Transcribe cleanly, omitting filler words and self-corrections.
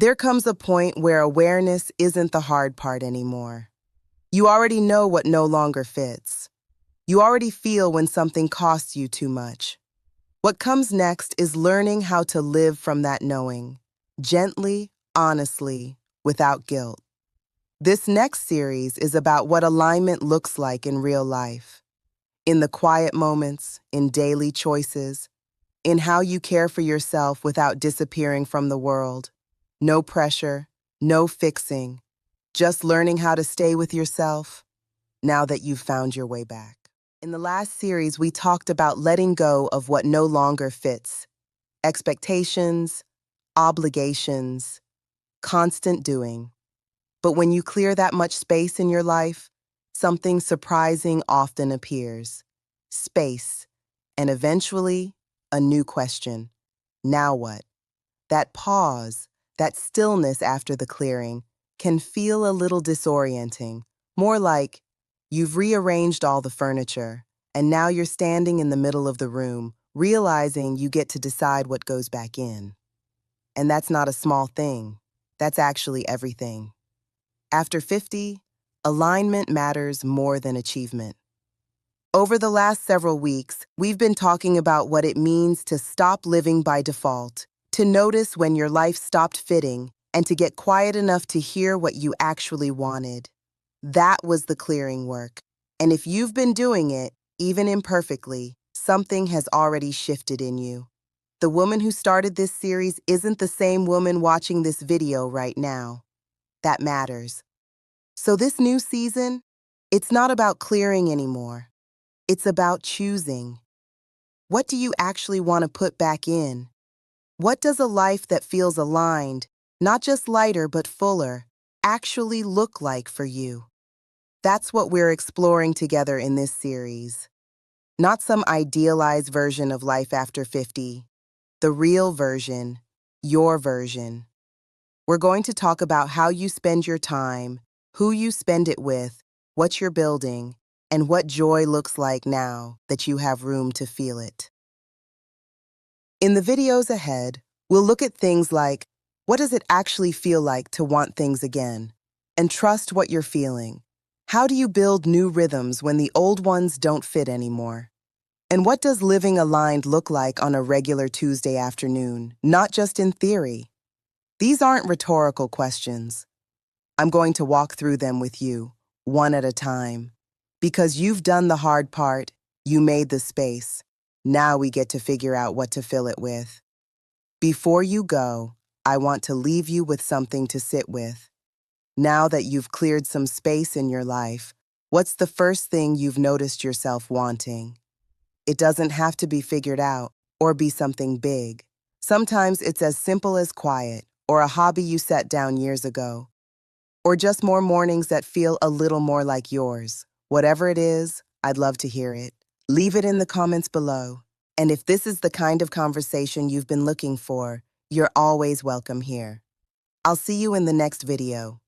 There comes a point where awareness isn't the hard part anymore. You already know what no longer fits. You already feel when something costs you too much. What comes next is learning how to live from that knowing, gently, honestly, without guilt. This next series is about what alignment looks like in real life, in the quiet moments, in daily choices, in how you care for yourself without disappearing from the world. No pressure, no fixing, just learning how to stay with yourself now that you've found your way back. In the last series, we talked about letting go of what no longer fits, expectations, obligations, constant doing. But when you clear that much space in your life, something surprising often appears. Space, and eventually, a new question. Now what? That pause, that stillness after the clearing, can feel a little disorienting, more like you've rearranged all the furniture, and now you're standing in the middle of the room, realizing you get to decide what goes back in. And that's not a small thing. That's actually everything. After 50, alignment matters more than achievement. Over the last several weeks, we've been talking about what it means to stop living by default, to notice when your life stopped fitting, and to get quiet enough to hear what you actually wanted. That was the clearing work. And if you've been doing it, even imperfectly, something has already shifted in you. The woman who started this series isn't the same woman watching this video right now. That matters. So this new season, it's not about clearing anymore. It's about choosing. What do you actually want to put back in? What does a life that feels aligned, not just lighter but fuller, actually look like for you? That's what we're exploring together in this series. Not some idealized version of life after 50, the real version, your version. We're going to talk about how you spend your time, who you spend it with, what you're building, and what joy looks like now that you have room to feel it. In the videos ahead, we'll look at things like, what does it actually feel like to want things again? And trust what you're feeling. How do you build new rhythms when the old ones don't fit anymore? And what does living aligned look like on a regular Tuesday afternoon, not just in theory? These aren't rhetorical questions. I'm going to walk through them with you, one at a time. Because you've done the hard part, you made the space. Now we get to figure out what to fill it with. Before you go, I want to leave you with something to sit with. Now that you've cleared some space in your life, what's the first thing you've noticed yourself wanting? It doesn't have to be figured out or be something big. Sometimes it's as simple as quiet or a hobby you set down years ago, or just more mornings that feel a little more like yours. Whatever it is, I'd love to hear it. Leave it in the comments below. And if this is the kind of conversation you've been looking for, you're always welcome here. I'll see you in the next video.